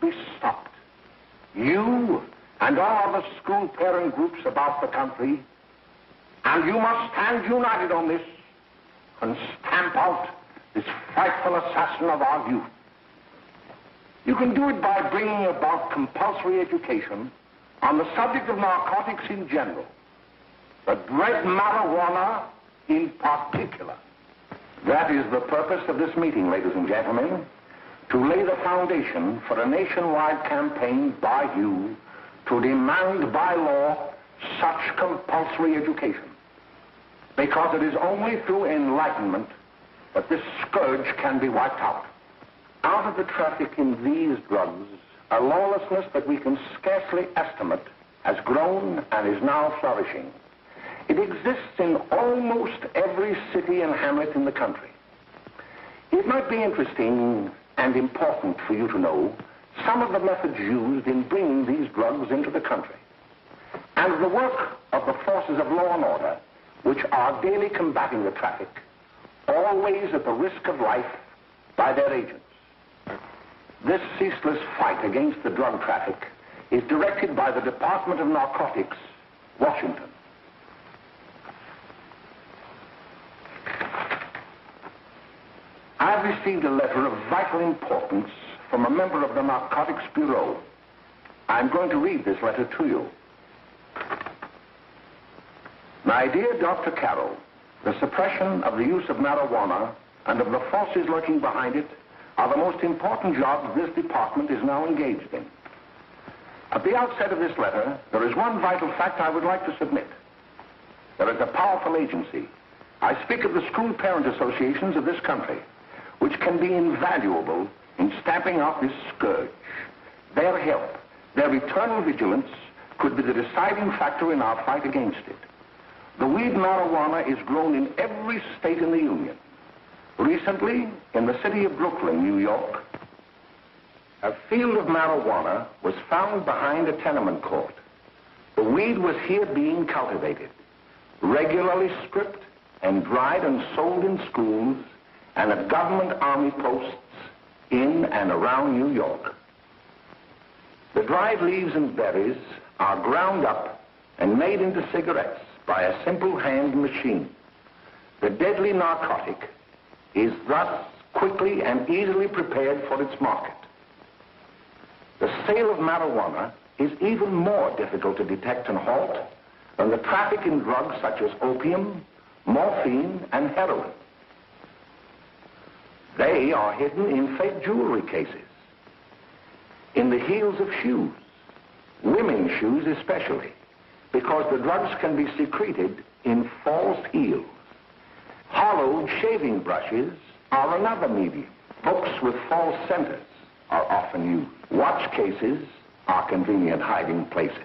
be stopped. You and all other school parent groups about the country, and you must stand united on this and stamp out this frightful assassin of our youth. You can do it by bringing about compulsory education on the subject of narcotics in general, but red marijuana in particular. That is the purpose of this meeting, ladies and gentlemen, to lay the foundation for a nationwide campaign by you to demand by law such compulsory education. Because it is only through enlightenment that this scourge can be wiped out. Out of the traffic in these drugs, a lawlessness that we can scarcely estimate has grown and is now flourishing. It exists in almost every city and hamlet in the country. It might be interesting and important for you to know some of the methods used in bringing these drugs into the country, and the work of the forces of law and order, which are daily combating the traffic, always at the risk of life, by their agents. This ceaseless fight against the drug traffic is directed by the Department of Narcotics, Washington. I've received a letter of vital importance from a member of the Narcotics Bureau. I'm going to read this letter to you. My dear Dr. Carroll, the suppression of the use of marijuana and of the forces lurking behind it are the most important jobs this department is now engaged in. At the outset of this letter, there is one vital fact I would like to submit. There is a powerful agency. I speak of the school parent associations of this country, which can be invaluable in stamping out this scourge. Their help, their eternal vigilance, could be the deciding factor in our fight against it. The weed marijuana is grown in every state in the Union. Recently, in the city of Brooklyn, New York, a field of marijuana was found behind a tenement court. The weed was here being cultivated, regularly stripped and dried and sold in schools and at government army posts in and around New York. The dried leaves and berries are ground up and made into cigarettes by a simple hand machine. The deadly narcotic is thus quickly and easily prepared for its market. The sale of marijuana is even more difficult to detect and halt than the traffic in drugs such as opium, morphine, and heroin. They are hidden in fake jewelry cases, in the heels of shoes, women's shoes especially, because the drugs can be secreted in false heels. Hollowed shaving brushes are another medium. Books with false centers are often used. Watch cases are convenient hiding places.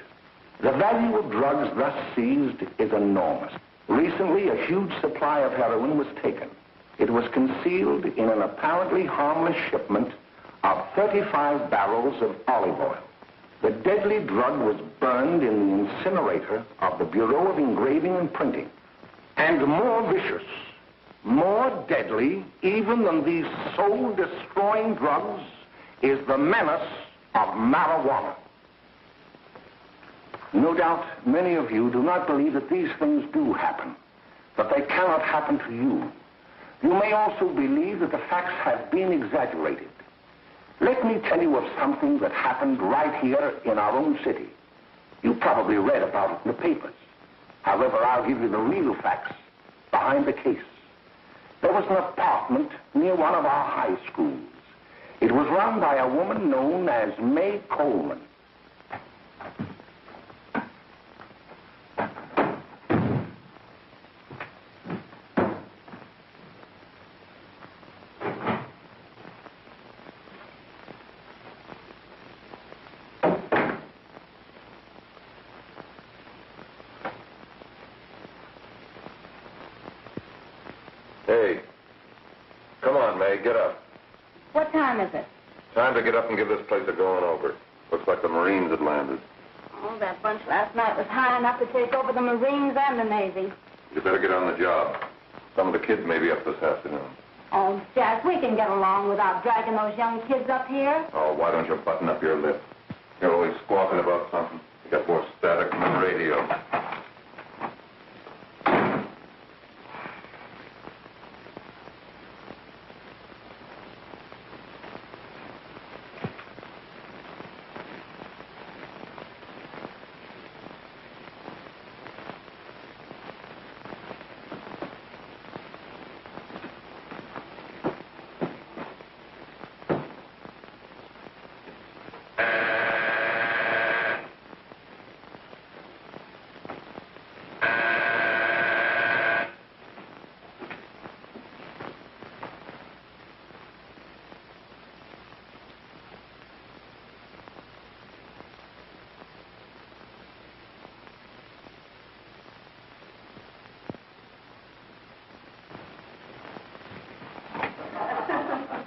The value of drugs thus seized is enormous. Recently, a huge supply of heroin was taken. It was concealed in an apparently harmless shipment of 35 barrels of olive oil. The deadly drug was burned in the incinerator of the Bureau of Engraving and Printing. And more vicious, more deadly, even than these soul-destroying drugs, is the menace of marijuana. No doubt many of you do not believe that these things do happen, that they cannot happen to you. You may also believe that the facts have been exaggerated. Let me tell you of something that happened right here in our own city. You probably read about it in the papers. However, I'll give you the real facts behind the case. There was an apartment near one of our high schools. It was run by a woman known as May Coleman. Hey, come on, May, get up. What time is it? Time to get up and give this place a going over. Looks like the Marines had landed. Oh, that bunch last night was high enough to take over the Marines and the Navy. You better get on the job. Some of the kids may be up this afternoon. Oh, Jack, we can get along without dragging those young kids up here. Oh, why don't you button up your lip? You're always squawking about something. You got more static than the radio.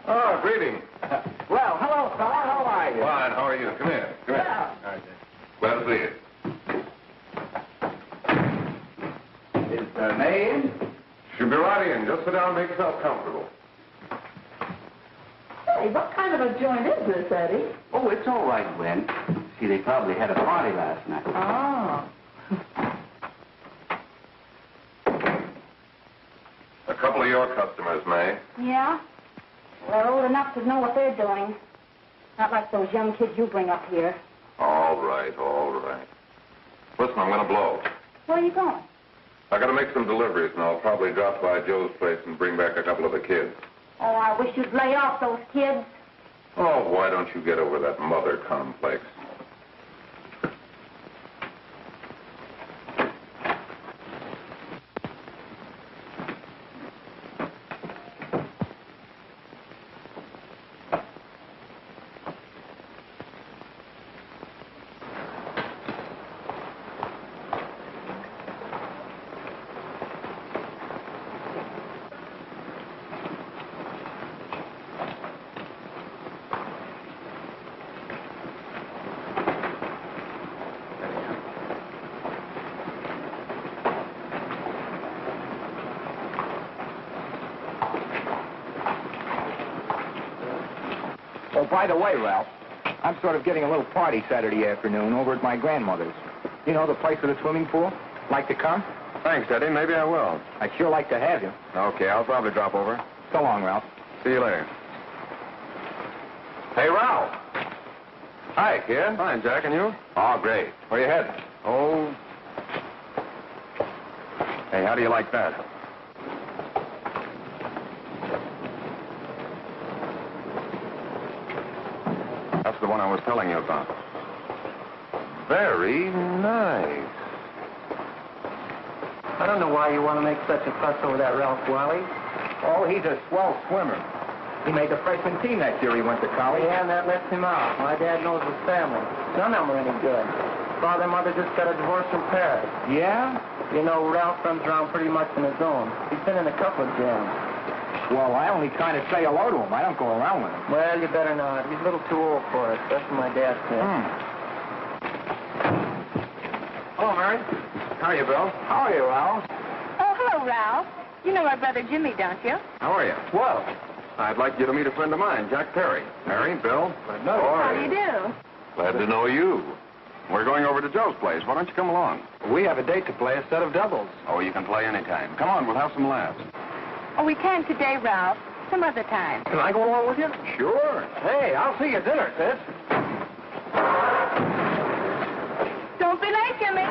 Oh, greeting. Well, hello, fella. How are you? Fine, how are you? Come here. Come here. Yeah. All right, glad to see you. Is May in? She'll be right in. Just sit down and make yourself comfortable. Hey, what kind of a joint is this, Eddie? Oh, it's all right, Gwen. See, they probably had a party last night. Oh. A couple of your customers, May. Yeah? They're old enough to know what they're doing. Not like those young kids you bring up here. All right, all right. Listen, I'm going to blow. Where are you going? I got to make some deliveries, and I'll probably drop by Joe's place and bring back a couple of the kids. Oh, I wish you'd lay off those kids. Oh, why don't you get over that mother complex? Oh, by the way, Ralph, I'm sort of getting a little party Saturday afternoon over at my grandmother's. You know, the place with the swimming pool? Like to come? Thanks, Eddie. Maybe I will. I'd sure like to have you. Okay, I'll probably drop over. So long, Ralph. See you later. Hey, Ralph. Hi, kid. Fine, Jack, and you? Oh, great. Where you headed? Oh. Hey, how do you like that? That's the one I was telling you about. Very nice. I don't know why you want to make such a fuss over that Ralph Wally. Oh, he's a swell swimmer. He made the freshman team that year he went to college. Yeah, and that lets him out. My dad knows his family. None of them are any good. Father and mother just got a divorce from Paris. Yeah? You know, Ralph runs around pretty much on his own. He's been in a couple of jams. Well, I only kind of say hello to him. I don't go around with him. Well, you better not. He's a little too old for it. That's what my dad said. Hello, Mary. How are you, Bill? How are you, Ralph? Oh, hello, Ralph. You know my brother Jimmy, don't you? How are you? Well, I'd like you to meet a friend of mine, Jack Perry. Mary, Bill. How do you do? Glad to know you. We're going over to Joe's place. Why don't you come along? we have a date to play a set of doubles. Oh, you can play anytime. Come on, we'll have some laughs. Oh, we can't today, Ralph. Some other time. Can I go along with you? Sure. Hey, I'll see you at dinner, sis. Don't be late, Jimmy.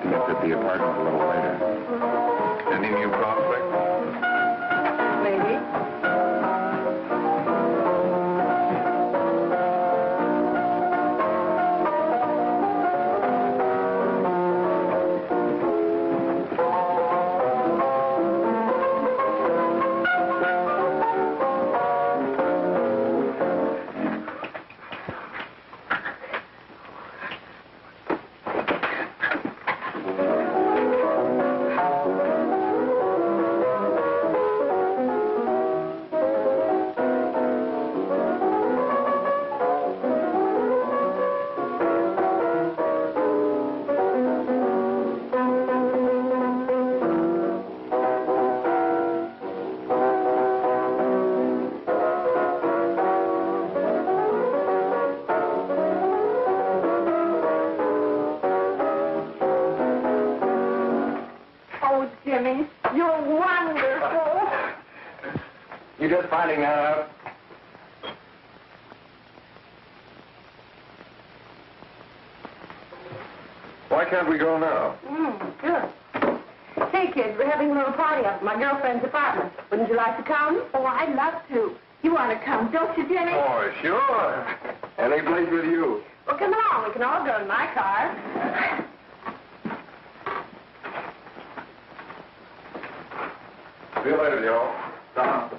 like to get to the apartment a little later. Any new prospects? Maybe. Jimmy, you're wonderful. You just finding that out? Why can't we go now? Good. Hey, kids, we're having a little party up at my girlfriend's apartment. Wouldn't you like to come? Oh, I'd love to. You want to come, don't you, Jimmy? Oh, sure. Any place with you. Well, come along. We can all go in my car. See you later, Joe. Tom.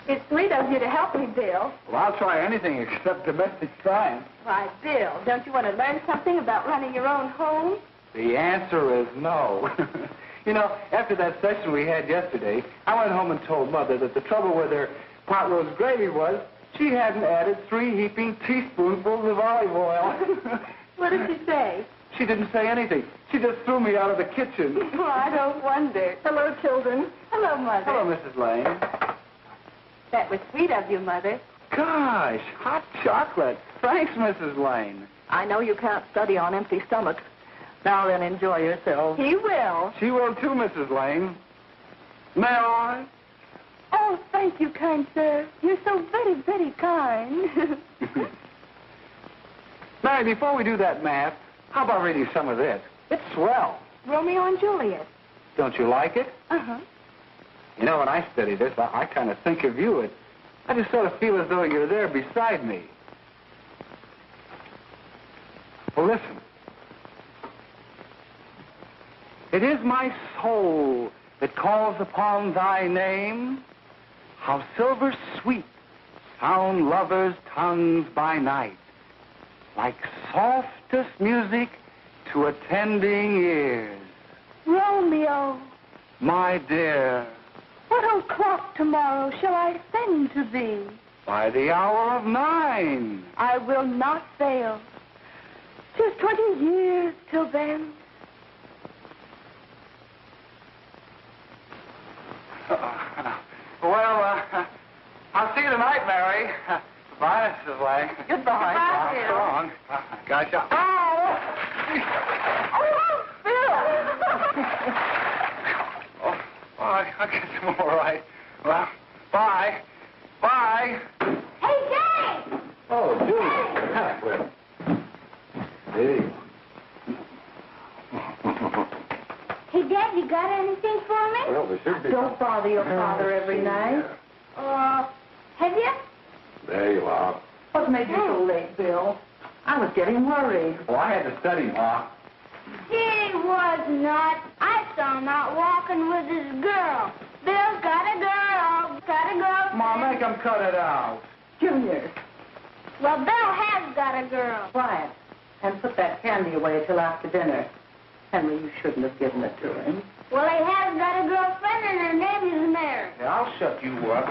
It's sweet of you to help me, Bill. Well, I'll try anything except domestic science. Why, Bill, don't you want to learn something about running your own home? The answer is no. You know, after that session we had yesterday, I went home and told Mother that the trouble with her pot roast gravy was she hadn't added 3 heaping teaspoonfuls of olive oil. What did she say? She didn't say anything. She just threw me out of the kitchen. Oh, I don't wonder. Hello, children. Hello, Mother. Hello, Mrs. Lane. That was sweet of you, Mother. Gosh, hot chocolate. Thanks, Mrs. Lane. I know you can't study on empty stomachs. Now then, enjoy yourself. He will. She will too, Mrs. Lane. May I? Oh, thank you, kind sir. You're so very, very kind. Mary, before we do that math, how about reading some of this? It's swell. Romeo and Juliet. Don't you like it? Uh-huh. You know, when I study this, I kind of think of you. I just sort of feel as though you're there beside me. Well, listen. It is my soul that calls upon thy name. How silver sweet sound lovers' tongues by night, like softest music to attending ears. Romeo, My dear, what o'clock tomorrow shall I send to thee? by the hour of 9. I will not fail. 'Tis 20 years till then. I'll see you tonight, Mary. Bye, Mrs. Lane. Goodbye. Goodbye, Bill. So long. Gosh, I guess I'm all right. Well, bye. Bye. Hey, Jay! Oh, Julie. Hey. Hey, Dad, you got anything for me? Well, there should be. Don't bother your father every night. Have you? There you are. What made you so late, Bill? I was getting worried. Well, I had to study, Ma. He was not. I saw him out walking with his girl. Bill's got a girl. Got a girl. Ma, make him cut it out. Junior, Well, Bill has got a girl. quiet. And put that candy away till after dinner. Henry, you shouldn't have given it to him. Well, he has got a girlfriend, and her name is Mary. Yeah, I'll shut you up.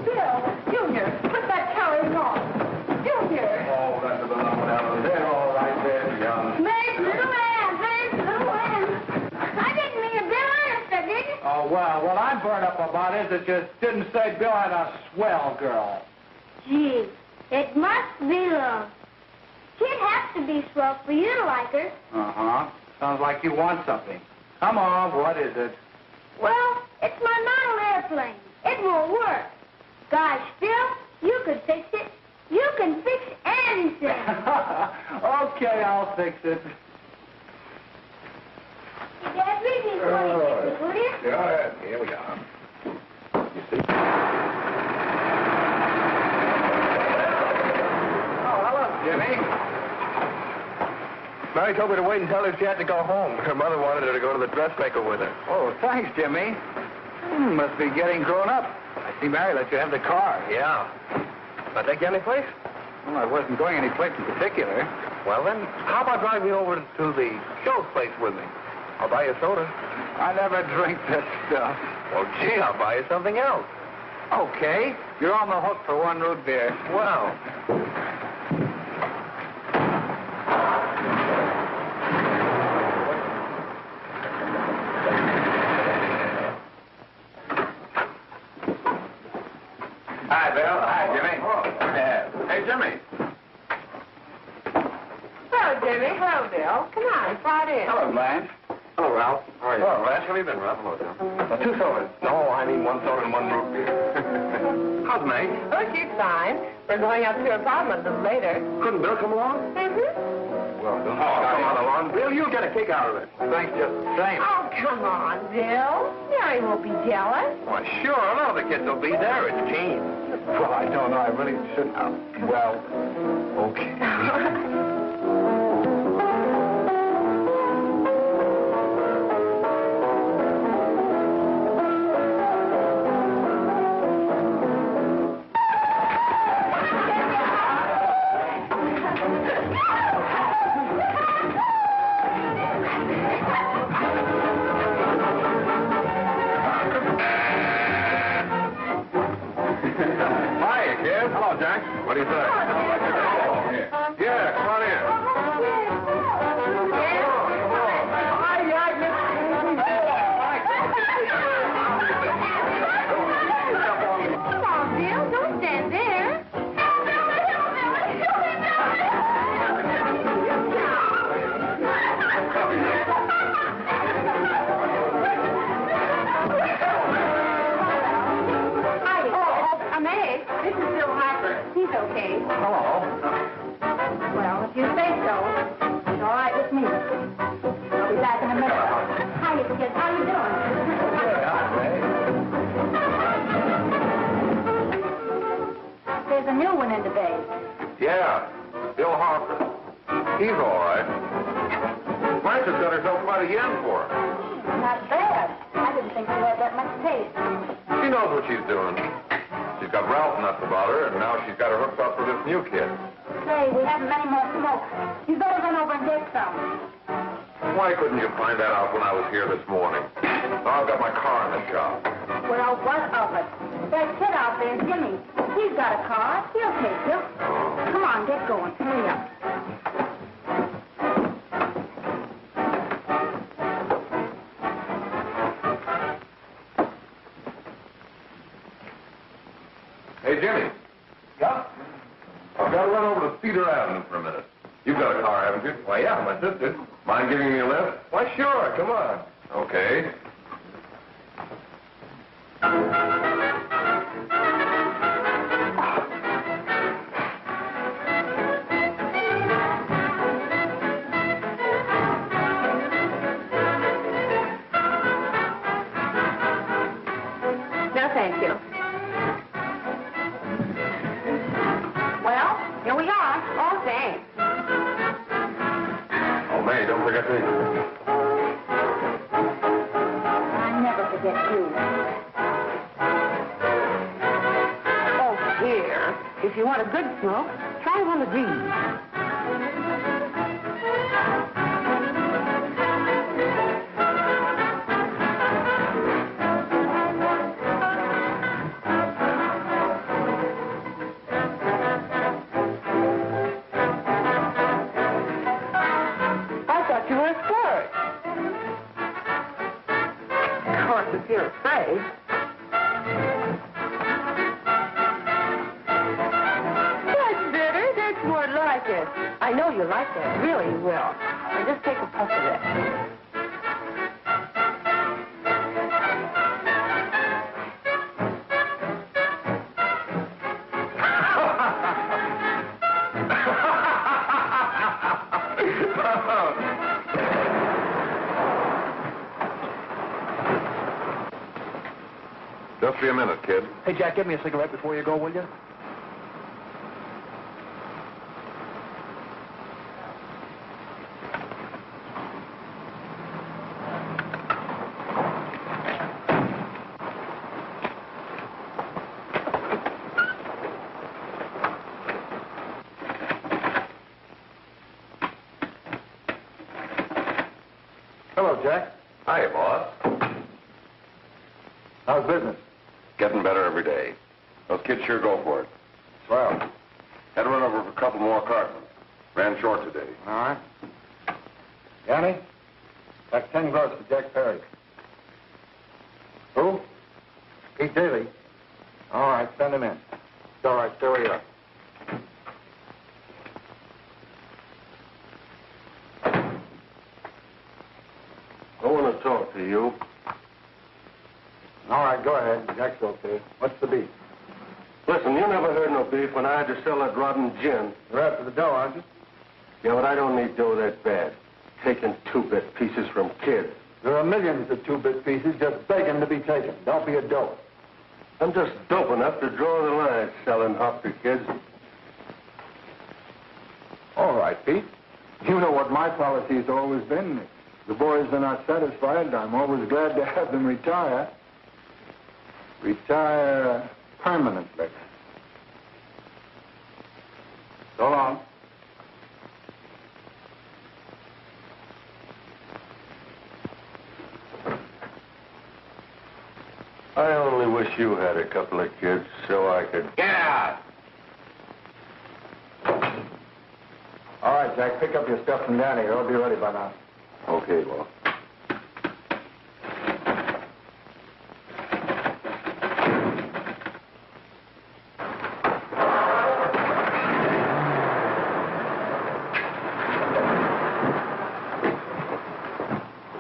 Bill, Junior, put that carrying on. Junior! Oh, that's a little down there, all right there, young. Mary's little Ann. Mary's little Ann. I didn't mean to Bill honest, I didn't. Oh, well, what I'm burned up about is it just didn't say Bill had a swell girl. Gee, it must be love. She'd have to be swell for you to like her. Uh-huh. Sounds like you want something. Come on, what is it? Well, it's my model airplane. It won't work. Gosh, Phil, you could fix it. You can fix anything. Okay, I'll fix it. Dad, read me 26, will you? Go ahead. Here we are. You see? Oh, hello, Jimmy. Mary told me to wait and tell her she had to go home. Her mother wanted her to go to the dressmaker with her. Oh, thanks, Jimmy. Must be getting grown up. I see Mary let you have the car. Yeah. Can I take you any place? Well, I wasn't going any place in particular. Well, then, how about driving over to the show's place with me? I'll buy you a soda. I never drink that stuff. Well, gee, I'll buy you something else. Okay. You're on the hook for one root beer. Well. Hi, Bill. Hi, Jimmy. Hey, Jimmy. Hello, Jimmy. Hello, Bill. Come on, slide in. Hello, Blanche. Hello, Ralph. How are you? Hello, Blanche. How have you been, Ralph? Hello, Bill. 2 sodas. No, I mean 1 soda and 1 root beer. How's May? Oh, she's fine. We're going up to her apartment a little later. Couldn't Bill come along? Well, don't Come on along. Bill, you'll get a kick out of it. Thanks just the same. Oh, come on, Bill. Mary won't be jealous. Why, sure. None of the kids will be there. It's Gene. Well, I don't know. I really shouldn't. Well, okay. What do you say? Yeah, come on in. Come on, Bill. Don't stand there. This is Bill Harper. He's okay. Hello. Well, if you say so, it's all right with me. I'll be back in a minute. Hi, kids. How you doing? There's a new one in the bay. Yeah, Bill Harper. He's all right. Blanche has got herself quite a yen for him. Not bad. I didn't think she had that much taste. She knows what she's doing. She's got Ralph nuts about her, and now she's got her hooked up with this new kid. Say, we haven't many more smokes. You better run over and get some. Why couldn't you find that out when I was here this morning? Now I've got my car in the shop. Well, what of it? That kid out there, Jimmy, he's got a car. He'll take you. Come on, get going. Hurry up. Hey, Jimmy. Yeah? I've got to run over to Cedar Avenue for a minute. You've got a car, haven't you? Why, yeah, my sister. Mind giving me a lift? Why, sure. Come on. Okay. No, thank you. Well, here we are. Oh, thanks. Oh, May, don't forget me. I never forget you. Oh, here. If you want a good smoke, try one of these. If you're afraid. That's better. That's more like it. I know you like that really well. Now, just take a puff of that. Just be a minute, kid. Hey, Jack, give me a cigarette before you go, will you? Hello, Jack. Hi, boss. How's business? Getting better every day. Those kids sure go for it. Swell. Had to run over for a couple more cartons. Ran short today. All right. Yanni, that's 10 gross for Jack Perry. Who? Pete Daly. All right, send him in. It's all right, stay where you are. I want to talk to you. All right, go ahead. Jack's okay. What's the beef? Listen, you never heard no beef when I had to sell that rotten gin. You're after the dough, aren't you? Yeah, but I don't need dough that bad. Taking two-bit pieces from kids. There are millions of two-bit pieces just begging to be taken. Don't be a dope. I'm just dope enough to draw the line selling hop to kids. All right, Pete. You know what my policy's always been. If the boys are not satisfied, I'm always glad to have them retire. Retire permanently. So long. I only wish you had a couple of kids so I could... Get out! All right, Jack, pick up your stuff from Danny. It'll be ready by now. Okay, well.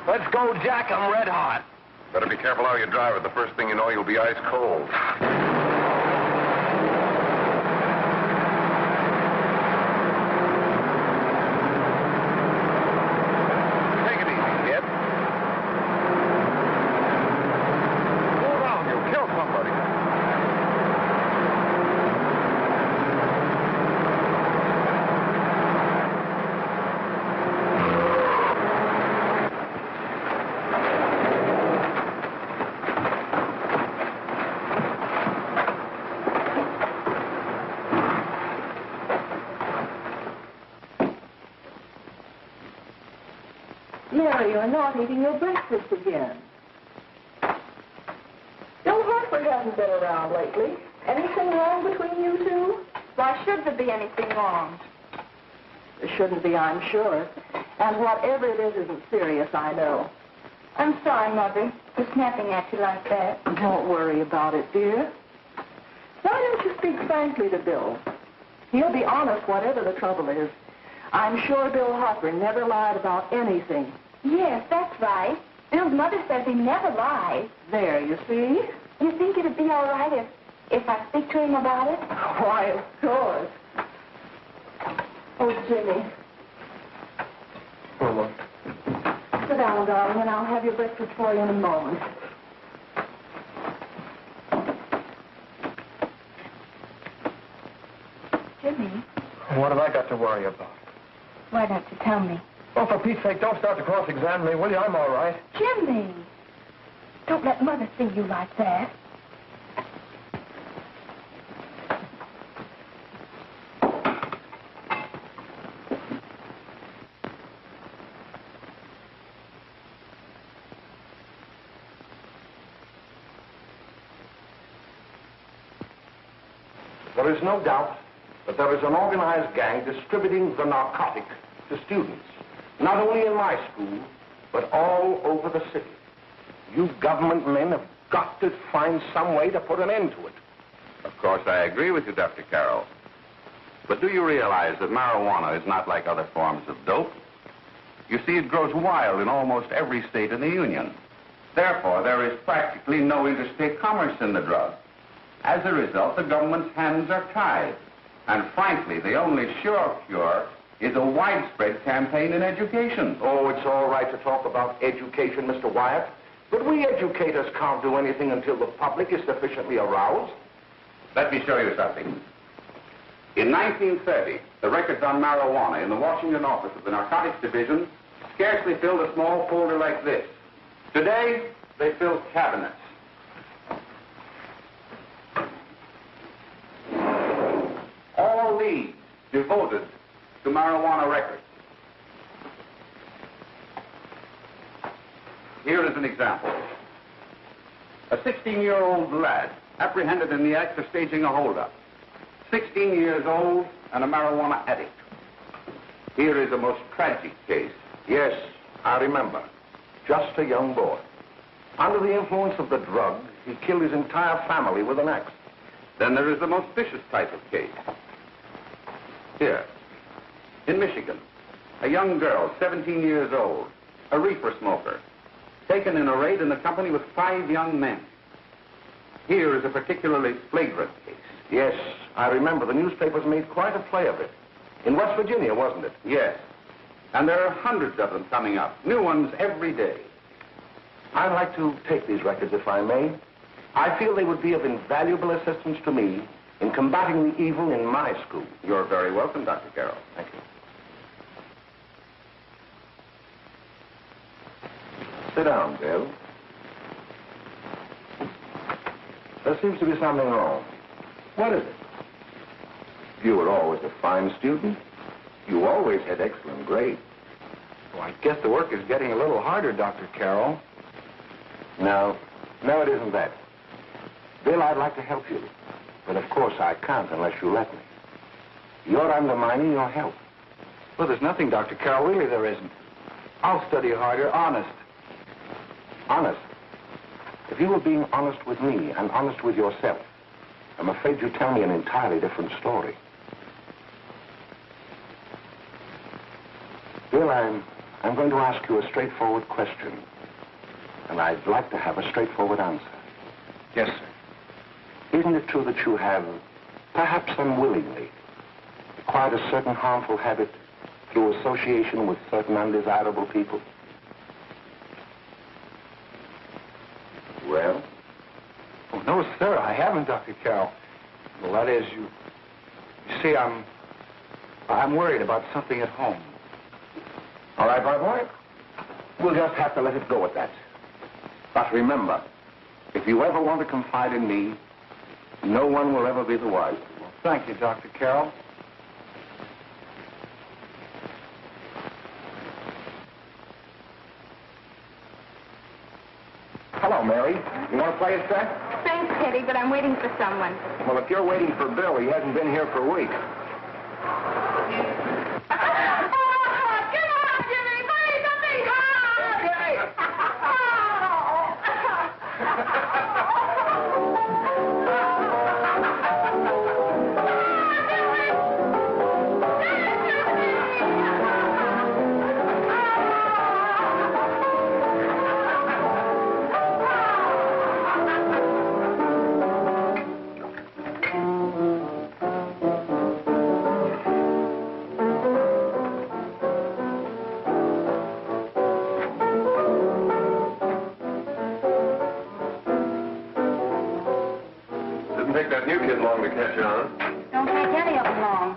Let's go, Jack. I'm red hot. Better be careful how you drive it. The first thing you know, you'll be ice cold. Take it easy, kid. Slow down, you'll kill somebody. Mary, you're not eating your breakfast again. Bill Hartford hasn't been around lately. Anything wrong between you two? Why should there be anything wrong? There shouldn't be, I'm sure. And whatever it is isn't serious, I know. I'm sorry, Mother, for snapping at you like that. Don't worry about it, dear. Why don't you speak frankly to Bill? He'll be honest whatever the trouble is. I'm sure Bill Harper never lied about anything. Yes, that's right. Bill's mother says he never lies. There, you see? You think it'd be all right if I speak to him about it? Why, of course. Oh, Jimmy. Hello. Sit down, darling, and I'll have your breakfast for you in a moment. Jimmy, What have I got to worry about? why don't you tell me? Oh, for Pete's sake, don't start to cross-examine me, will you? I'm all right. Jimmy! Don't let Mother see you like that. There is no doubt that there is an organized gang distributing the narcotic to students, not only in my school, but all over the city. You government men have got to find some way to put an end to it. Of course, I agree with you, Dr. Carroll. But do you realize that marijuana is not like other forms of dope? You see, it grows wild in almost every state in the Union. Therefore, there is practically no interstate commerce in the drug. As a result, the government's hands are tied. And frankly, the only sure cure is a widespread campaign in education. Oh, it's all right to talk about education, Mr. Wyatt. But we educators can't do anything until the public is sufficiently aroused. Let me show you something. In 1930, the records on marijuana in the Washington office of the Narcotics Division scarcely filled a small folder like this. Today, they fill cabinets. All these devoted to marijuana records. Here is an example. A 16-year-old lad apprehended in the act of staging a holdup. 16 years old and a marijuana addict. Here is a most tragic case. Yes, I remember. Just a young boy. Under the influence of the drug, he killed his entire family with an axe. Then there is the most vicious type of case. Here, in Michigan, a young girl, 17 years old, a reefer smoker, taken in a raid in the company with 5 young men. Here is a particularly flagrant case. Yes, I remember. The newspapers made quite a play of it. In West Virginia, wasn't it? Yes. And there are hundreds of them coming up, new ones every day. I'd like to take these records, if I may. I feel they would be of invaluable assistance to me in combating the evil in my school. You're very welcome, Dr. Carroll. Thank you. Sit down, Bill. There seems to be something wrong. What is it? You were always a fine student. You always had excellent grades. Well, I guess the work is getting a little harder, Dr. Carroll. No, it isn't that. Bill, I'd like to help you. But of course I can't unless you let me. You're undermining your health. Well, there's nothing, Dr. Carroll. Really, there isn't. I'll study harder, honest. Honest? If you were being honest with me and honest with yourself, I'm afraid you'd tell me an entirely different story. Bill, I'm going to ask you a straightforward question. And I'd like to have a straightforward answer. Yes, sir. Isn't it true that you have, perhaps unwillingly, acquired a certain harmful habit through association with certain undesirable people? Well? Oh, no, sir, I haven't, Dr. Carroll. Well, that is, you see, I'm worried about something at home. All right, my boy. We'll just have to let it go at that. But remember, if you ever want to confide in me, no one will ever be the wiser. Well, thank you, Dr. Carroll. Hello, Mary. You want to play a set? Thanks, Teddy, but I'm waiting for someone. Well, if you're waiting for Bill, he hasn't been here for weeks. Take that new kid long to catch on. Don't take any of them long.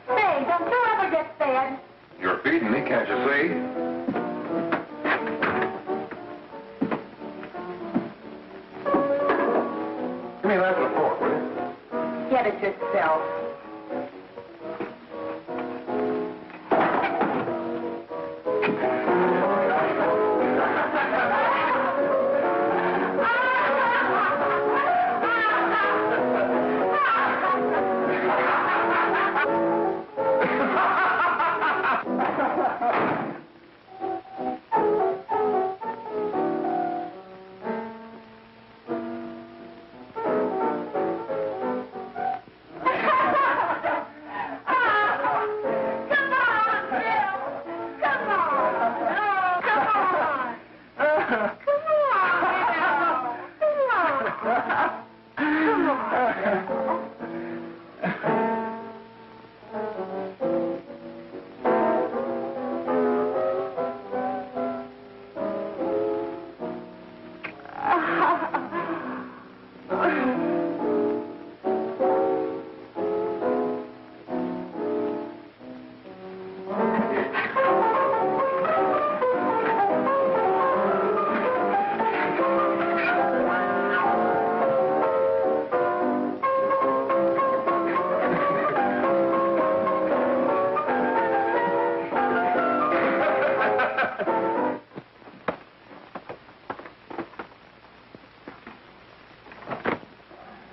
Say, don't you ever get fed? You're feeding me, can't you see? Give me that and a fork, will you? Get it yourself.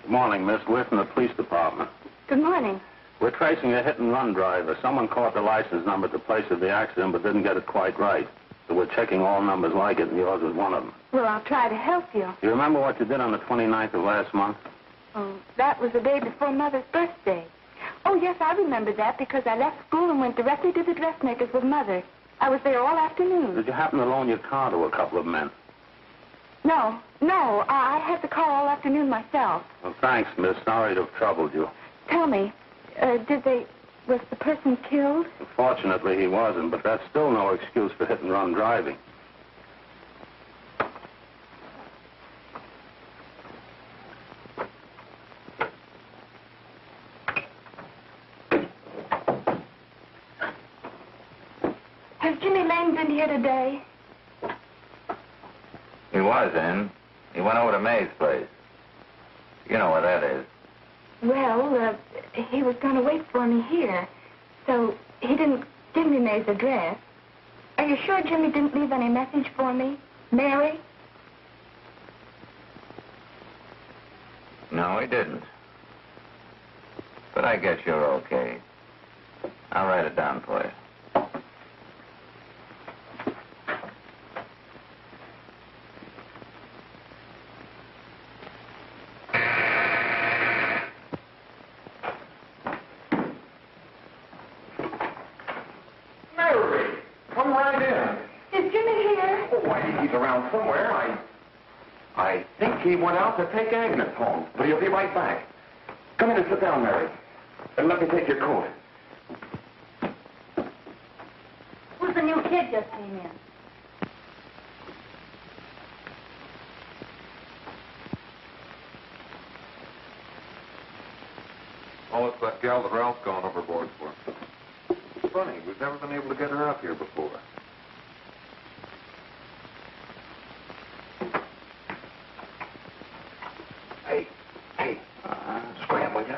Good morning, Miss. We're from the police department. Good morning. We're tracing a hit-and-run driver. Someone caught the license number at the place of the accident but didn't get it quite right. So we're checking all numbers like it, and yours is one of them. Well, I'll try to help you. You remember what you did on the 29th of last month? Oh, that was the day before Mother's birthday. Oh, yes, I remember that because I left school and went directly to the dressmaker's with Mother. I was there all afternoon. Did you happen to loan your car to a couple of men? No, I had the car all afternoon myself. Well, thanks, miss. Sorry to have troubled you. Tell me, was the person killed? Fortunately, he wasn't, but that's still no excuse for hit-and-run driving. Has Jimmy Lane been here today? He was in. He went over to May's place. You know where that is. Well, he was going to wait for me here, so he didn't give me May's address. Are you sure Jimmy didn't leave any message for me? Mary? No, he didn't. But I guess you're okay. I'll write it down for you. Somewhere. I think he went out to take Agnes home, but he'll be right back. Come in and sit down, Mary. And let me take your coat. Who's the new kid just came in? Oh, it's that gal that Ralph's gone overboard for. Funny, we've never been able to get her up here before. Scram, will you?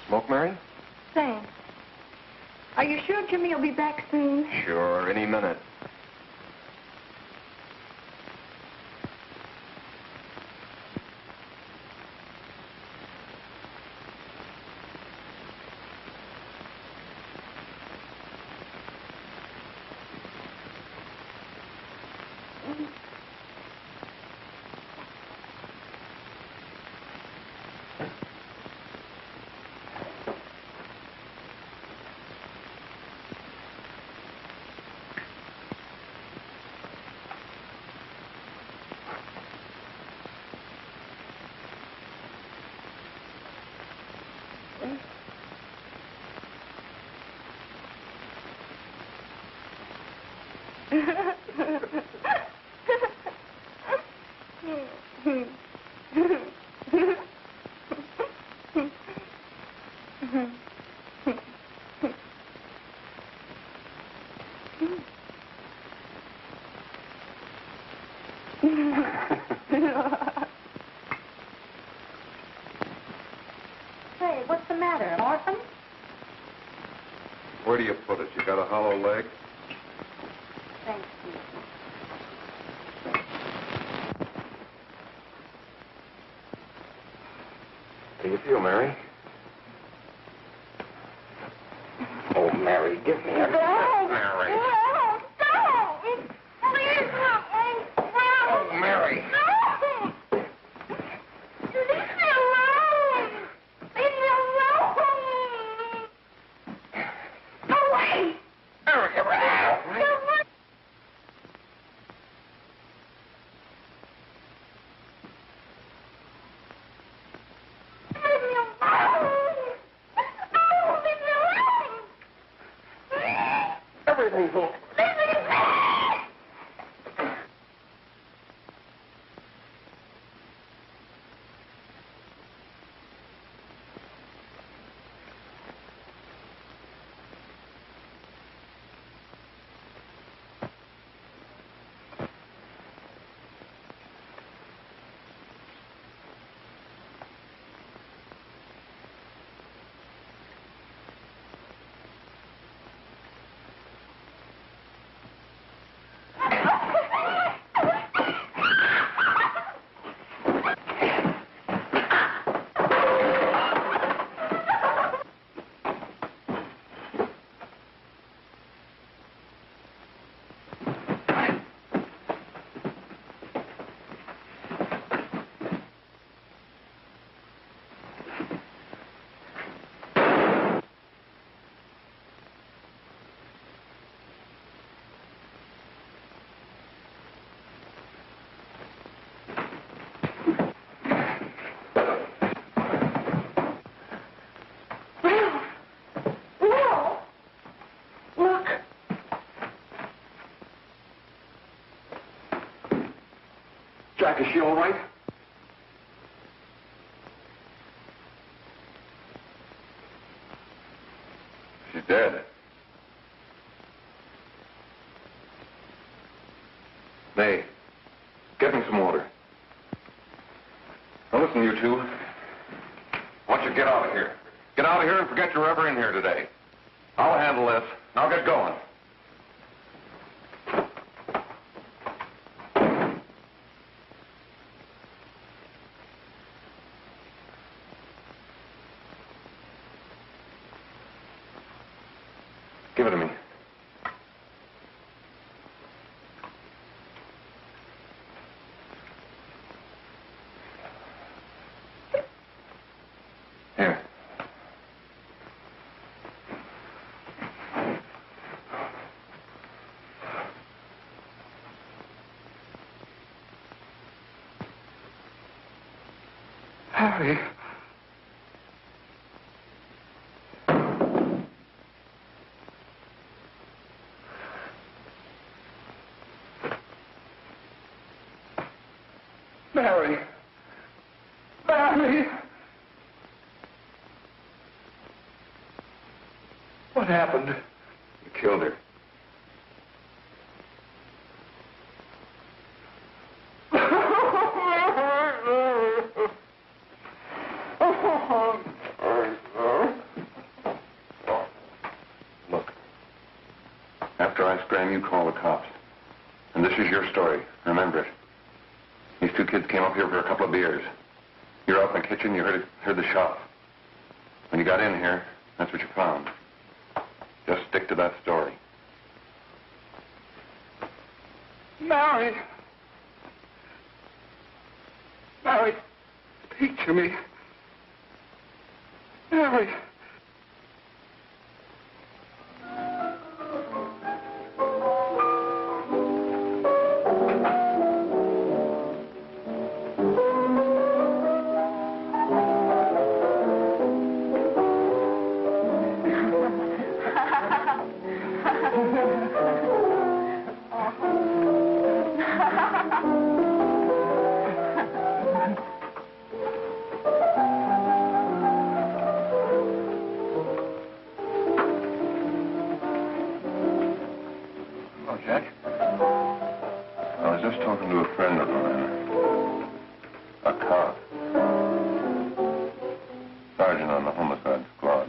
Smoke, Mary? Thanks. Are you sure Jimmy will be back soon? Sure, any minute. Say, what's the matter, an orphan? Where do you put it? You got a hollow leg? Thank you. How do you feel, Mary? Oh, Mary, give me a... Mary. Please help me. Oh, Mary. Leave me alone. Leave me alone. Go away. Everything's all... Jack, is she all right? She's dead. May, get me some water. Now listen, you two. I want you to get out of here. Get out of here and forget you're ever in here today. I'll handle this. Now get going. Give it to me. Here. Harry. Mary. Mary. What happened? You killed her. Look. After I scram, you call the cops. And this is your story. Remember it. These two kids came up here for a couple of beers. You're out in the kitchen, you heard the shot. When you got in here, that's what you found. Just stick to that story. Mary. Mary, speak to me. Mary. Jack? I was just talking to a friend of mine. A cop. Sergeant on the homicide squad.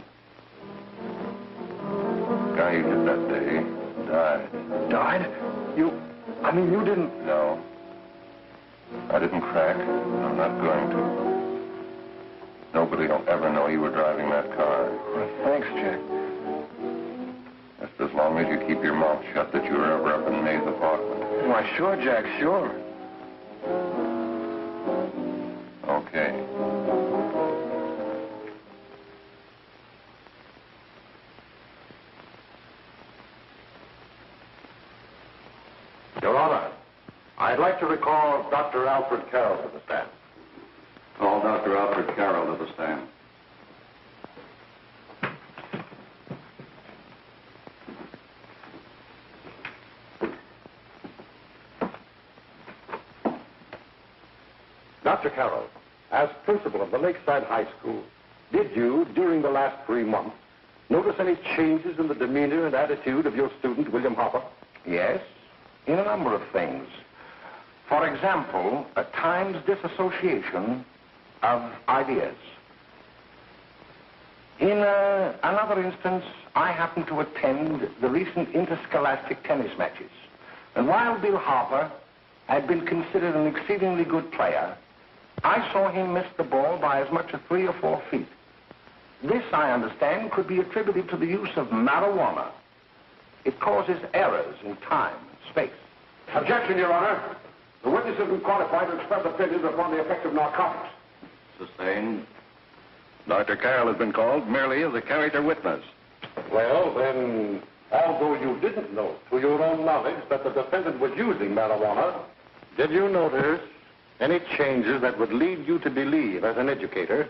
The guy you hit that day died. Died? You didn't... No. I didn't crack. I'm not going to. Nobody will ever know you were driving that car. Well, thanks, Jack. Just as long as you keep your mouth shut that you were ever up in May's apartment. Why, sure, Jack, sure. Okay. Your Honor, I'd like to recall Dr. Alfred Carroll to the stand. Call Dr. Alfred Carroll to the stand. Dr. Carroll, as principal of the Lakeside High School, did you, during the last 3 months, notice any changes in the demeanor and attitude of your student, William Hopper? Yes, in a number of things. For example, at times disassociation of ideas. In another instance, I happened to attend the recent interscholastic tennis matches. And while Bill Harper had been considered an exceedingly good player, I saw him miss the ball by as much as 3 or 4 feet. This, I understand, could be attributed to the use of marijuana. It causes errors in time and space. Objection, Your Honor. The witness has been qualified to express opinions upon the effect of narcotics. Sustained. Dr. Carroll has been called merely as a character witness. Well, then, although you didn't know to your own knowledge that the defendant was using marijuana, did you notice any changes that would lead you to believe, as an educator,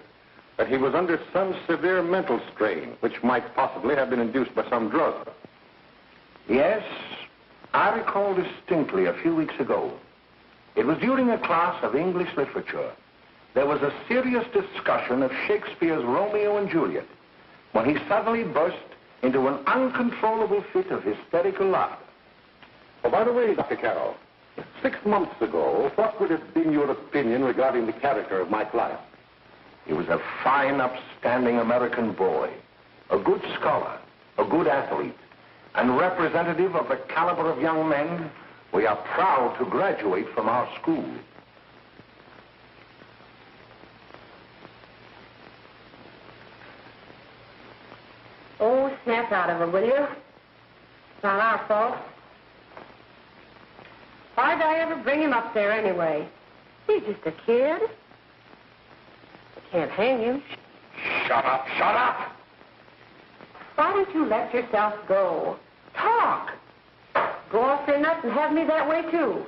that he was under some severe mental strain, which might possibly have been induced by some drug? Yes, I recall distinctly a few weeks ago. It was during a class of English literature. There was a serious discussion of Shakespeare's Romeo and Juliet, when he suddenly burst into an uncontrollable fit of hysterical laughter. Oh, by the way, Dr. Carroll, 6 months ago, what would have been your opinion regarding the character of my client? He was a fine, upstanding American boy, a good scholar, a good athlete, and representative of the caliber of young men we are proud to graduate from our school. Oh, snap out of her, will you? It's not our fault. Why'd I ever bring him up there anyway? He's just a kid. I can't hang him. Shut up, shut up! Why don't you let yourself go? Talk. Go off your nuts and have me that way, too.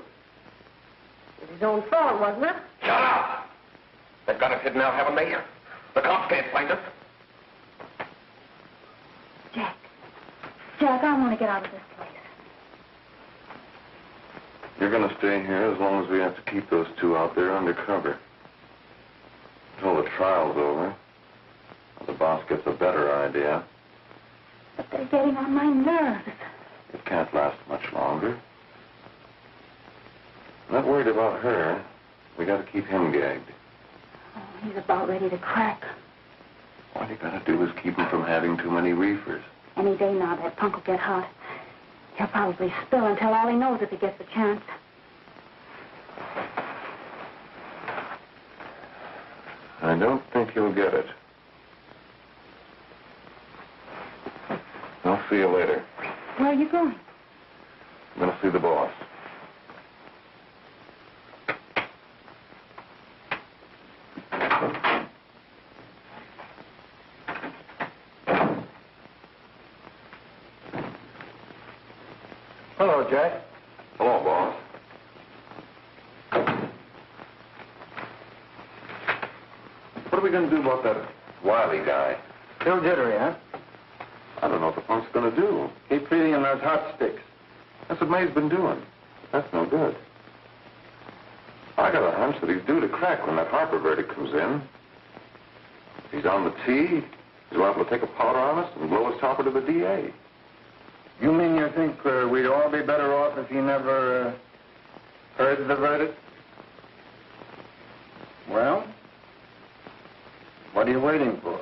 It was his own fault, wasn't it? Shut up! They've got us hidden out, haven't they? The cops can't find us. Jack, I want to get out of this place. You're going to stay here as long as we have to keep those two out there undercover. Until the trial's over. The boss gets a better idea. But they're getting on my nerves. It can't last much longer. I'm not worried about her. We got to keep him gagged. Oh, he's about ready to crack. All you got to do is keep him from having too many reefers. Any day now, that punk will get hot. He'll probably spill and tell all he knows if he gets a chance. I don't think he'll get it. I'll see you later. Where are you going? I'm going to see the boss. Hello, Jack. Hello, boss. What are we going to do about that Wiley guy? Still jittery, huh? I don't know what the punk's going to do. Keep feeding him those hot sticks. That's what May's been doing. That's no good. I got a hunch that he's due to crack when that Harper verdict comes in. If he's on the tee, he's liable to take a powder on us and blow his topper to the DA. You mean you think we'd all be better off if he never heard the verdict? Well, what are you waiting for?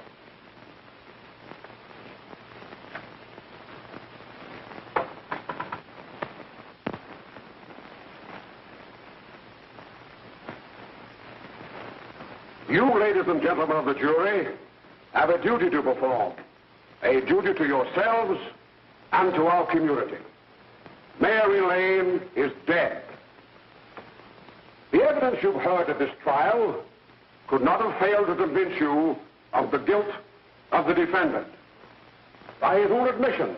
You, ladies Ladies and gentlemen of the jury, have a duty to perform. A duty to yourselves and to our community. Mary Lane is dead. The evidence you've heard at this trial could not have failed to convince you of the guilt of the defendant. By his own admission,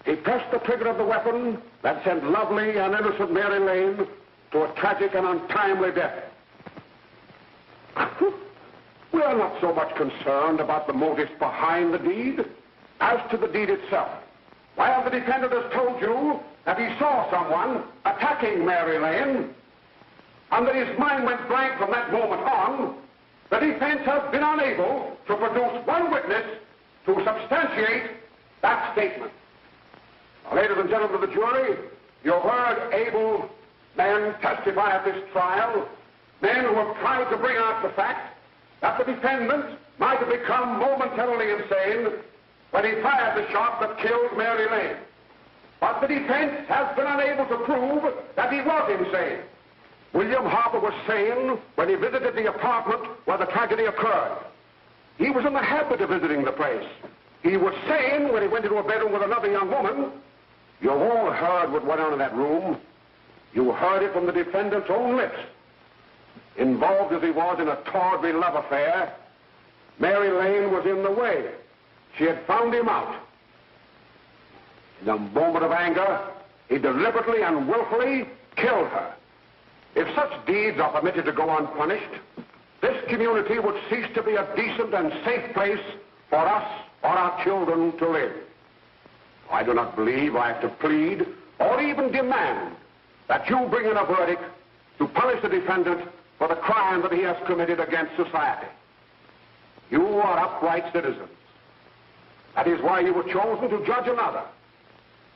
he pressed the trigger of the weapon that sent lovely and innocent Mary Lane to a tragic and untimely death. We are not so much concerned about the motives behind the deed as to the deed itself. While the defendant has told you that he saw someone attacking Mary Lane and that his mind went blank from that moment on, the defense has been unable to produce one witness to substantiate that statement. Now, ladies and gentlemen of the jury, you've heard able men testify at this trial, men who have tried to bring out the fact that the defendant might have become momentarily insane when he fired the shot that killed Mary Lane. But the defense has been unable to prove that he was insane. William Harper was sane when he visited the apartment where the tragedy occurred. He was in the habit of visiting the place. He was sane when he went into a bedroom with another young woman. You've all heard what went on in that room. You heard it from the defendant's own lips. Involved as he was in a tawdry love affair, Mary Lane was in the way. She had found him out. In a moment of anger, he deliberately and willfully killed her. If such deeds are permitted to go unpunished, this community would cease to be a decent and safe place for us or our children to live. I do not believe I have to plead or even demand that you bring in a verdict to punish the defendant for the crime that he has committed against society. You are upright citizens. That is why you were chosen to judge another.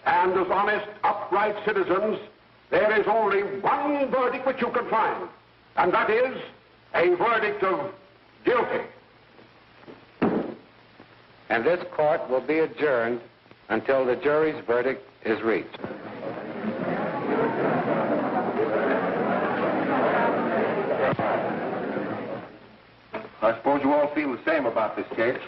And as honest, upright citizens, there is only one verdict which you can find, and that is a verdict of guilty. And this court will be adjourned until the jury's verdict is reached. I suppose you all feel the same about this case.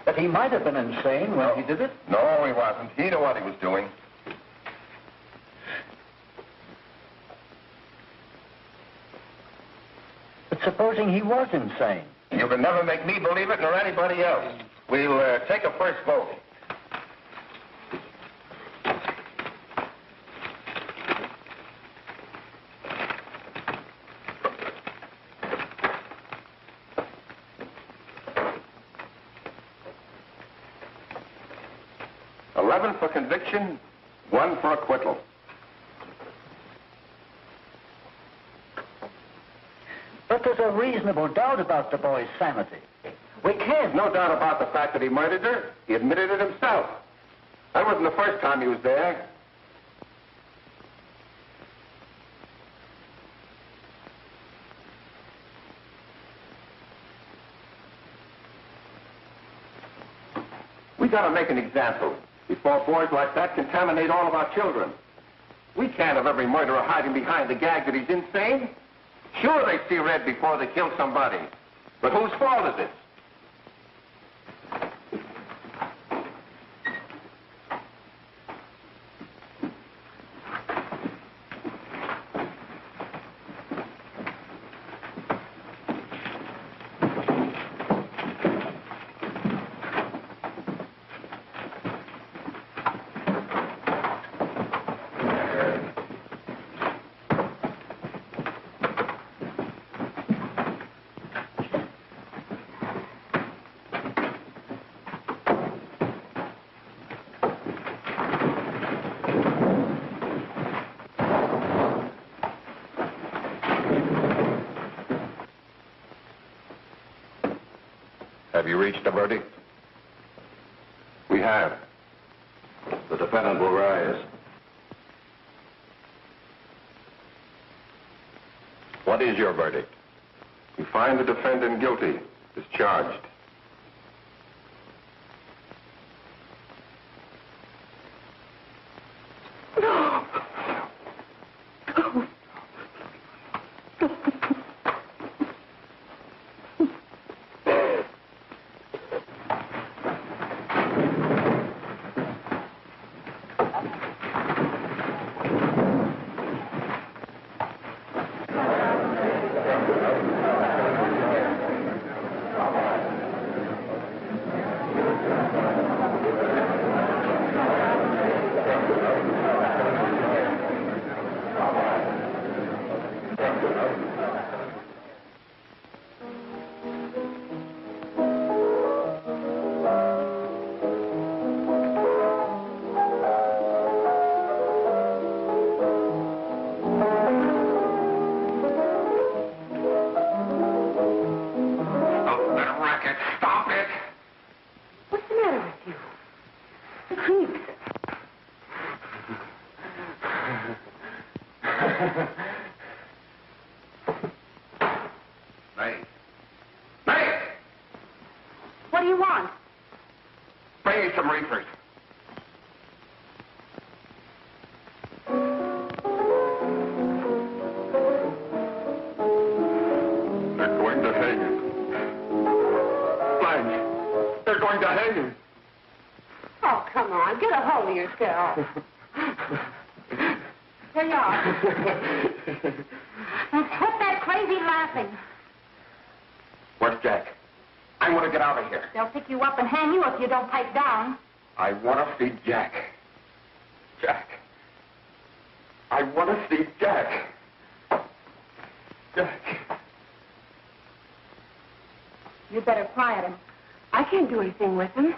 But he might have been insane when he did it. No, he wasn't. He knew what he was doing. But supposing he was insane? You can never make me believe it nor anybody else. We'll take a first vote. For conviction, 1 for acquittal. But there's a reasonable doubt about the boy's sanity. We can't. No doubt about the fact that he murdered her. He admitted it himself. That wasn't the first time he was there. We gotta make an example before boys like that contaminate all of our children. We can't have every murderer hiding behind the gag that he's insane. Sure, they see red before they kill somebody. But whose fault is it? Have you reached a verdict? We have. The defendant will rise. What is your verdict? We find the defendant guilty, discharged. them reefers. They're going to hang him. Blanche, they're going to hang him. Oh, come on. Get a hold of yourself. Here you are. And quit that crazy laughing. Where's Jack? I want to get out of here. They'll pick you up and hang you if you don't pipe down. I want to see Jack. Jack. I want to see Jack. Jack. You better quiet him. I can't do anything with him.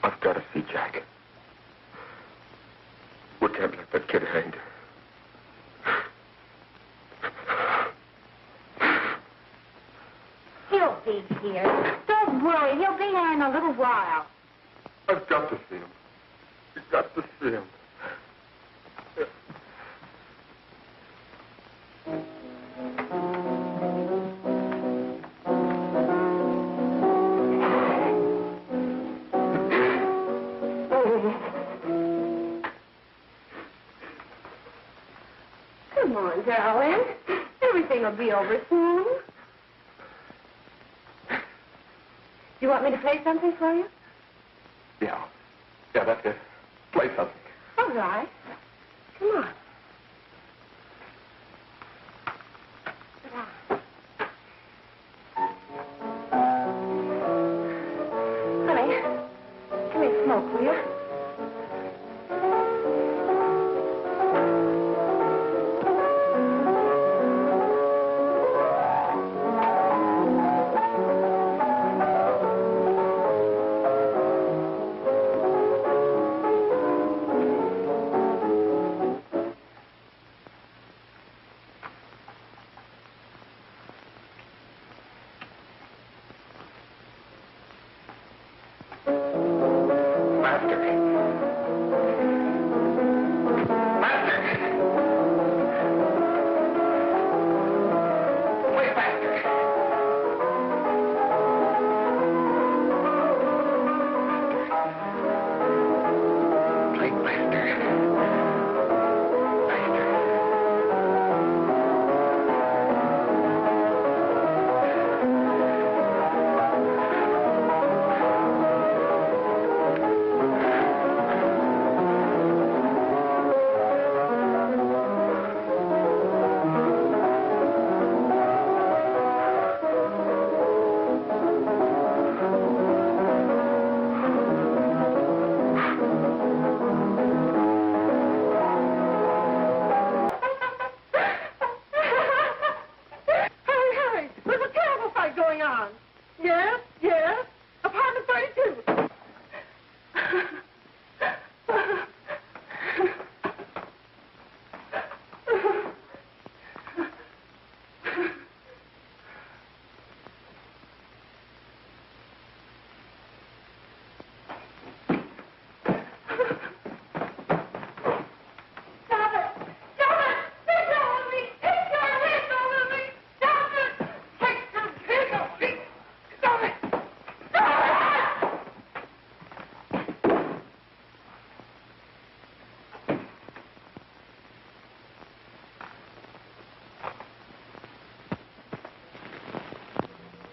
I've got to see Jack. We can't let that kid hang. He'll be here. Don't worry. He'll be here in a little while. I've got to see him. You've got to see him. Come on, darling. Everything will be over soon. You want me to play something for you? Yeah. Yeah, that's it. Play something. All right. Come on. Honey, give me a smoke, will you?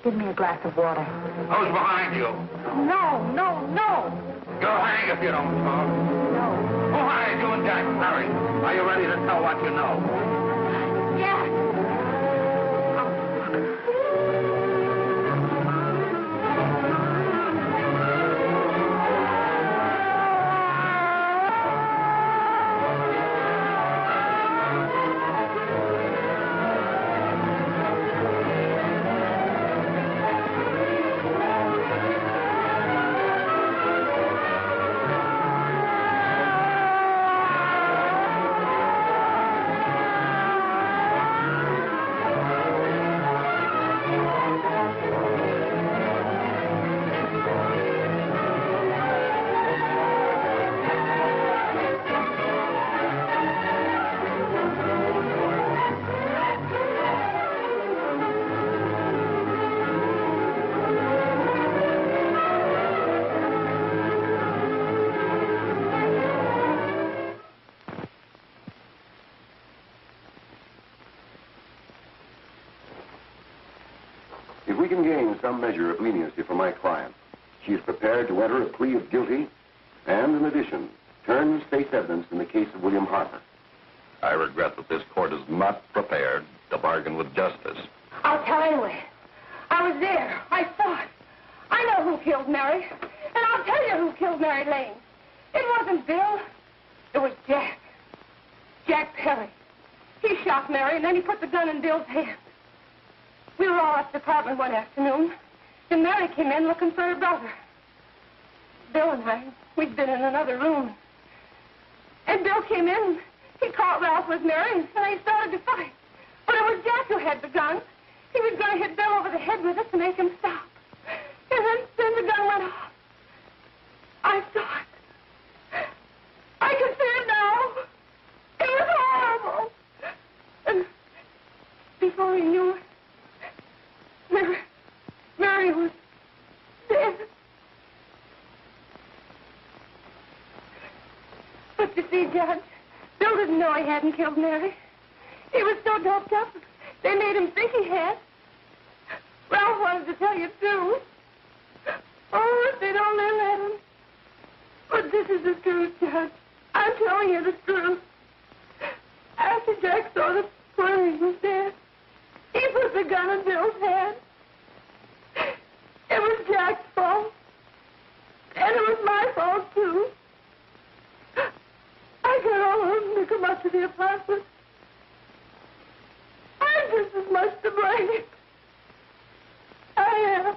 Give me a glass of water. Who's behind you? No, no, no. You'll hang if you don't talk. No. Who hired you and Jack? Hurry. Are you ready to tell what you know? Yes. some measure of leniency for my client. She is prepared to enter a plea of guilty and, in addition, turn the state's evidence in the case of William Harper. I regret that this court is not prepared to bargain with justice. I'll tell anyway. I was there. I saw it. I know who killed Mary. And I'll tell you who killed Mary Lane. It wasn't Bill. It was Jack. Jack Perry. He shot Mary, and then he put the gun in Bill's hand. We were all at the apartment one afternoon, and Mary came in looking for her brother. Bill and I, we'd been in another room. And Bill came in, he caught Ralph with Mary, and they started to fight. But it was Jack who had the gun. He was going to hit Bill over the head with it to make him stop. And then the gun went off. I saw it. I can see it now. It was horrible. And before he knew it, Mary was dead. But you see, Judge, Bill didn't know he hadn't killed Mary. He was so doped up, they made him think he had. Ralph wanted to tell you, too. Oh, if they'd only let him. But this is the truth, Judge. I'm telling you the truth. After Jack saw that Perry was dead, he put the gun in Bill's hand. It was Jack's fault. And it was my fault, too. I got all of them to come up to the apartment. I'm just as much to blame. I am.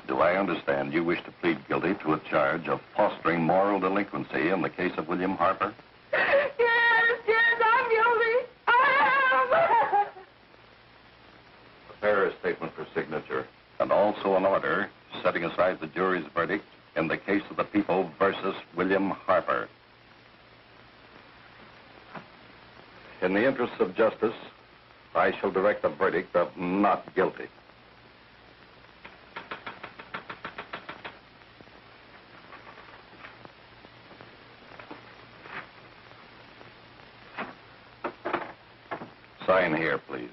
Do I understand you wish to plead guilty to a charge of fostering moral delinquency in the case of William Harper? Yes, I'm guilty. I am. Prepare a statement for signature, and also an order setting aside the jury's verdict in the case of the people versus William Harper. In the interests of justice, I shall direct a verdict of not guilty. Sign here, please.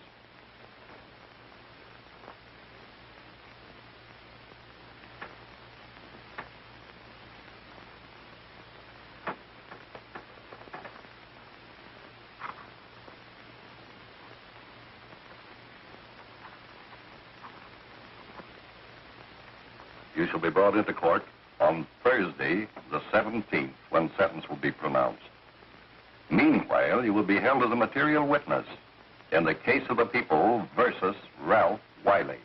You shall be brought into court on Thursday, the 17th, when sentence will be pronounced. Meanwhile, you will be held as a material witness in the case of the people versus Ralph Wiley.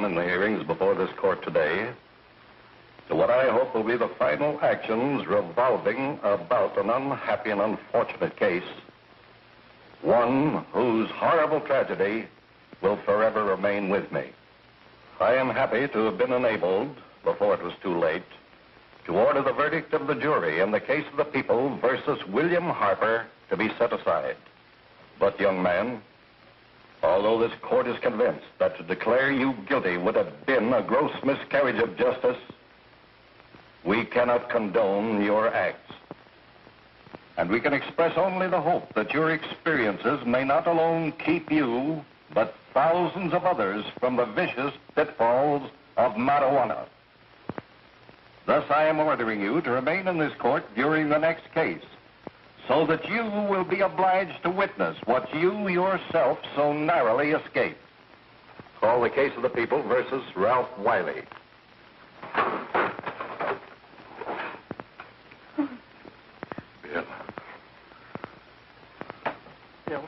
In the hearings before this court today to what I hope will be the final actions revolving about an unhappy and unfortunate case, one whose horrible tragedy will forever remain with me. I am happy to have been enabled, before it was too late, to order the verdict of the jury in the case of the people versus William Harper to be set aside. But, young man, although this court is convinced that to declare you guilty would have been a gross miscarriage of justice, we cannot condone your acts. And we can express only the hope that your experiences may not alone keep you, but thousands of others from the vicious pitfalls of marijuana. Thus, I am ordering you to remain in this court during the next case, so that you will be obliged to witness what you yourself so narrowly escaped. Call the case of the people versus Ralph Wiley. Bill. Bill.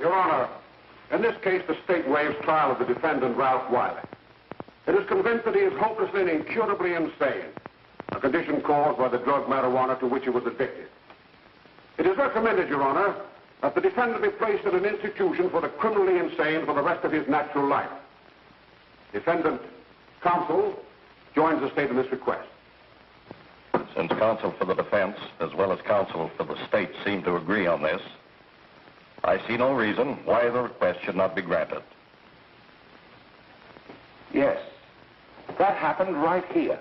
Your Honor, in this case, the state waives trial of the defendant, Ralph Wiley. It is convinced that he is hopelessly and incurably insane, a condition caused by the drug marijuana to which he was addicted. It is recommended, Your Honor, that the defendant be placed in an institution for the criminally insane for the rest of his natural life. Defendant counsel joins the state in this request. Since counsel for the defense, as well as counsel for the state, seem to agree on this, I see no reason why the request should not be granted. Yes, that happened right here,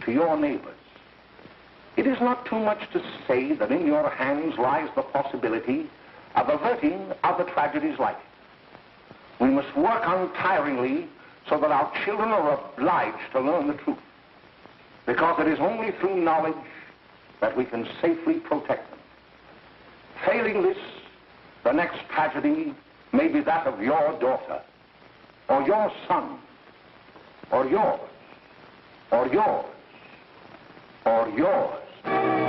to your neighbors. It is not too much to say that in your hands lies the possibility of averting other tragedies like it. We must work untiringly so that our children are obliged to learn the truth, because it is only through knowledge that we can safely protect them. Failing this, the next tragedy may be that of your daughter, or your son, or yours, or yours, or yours.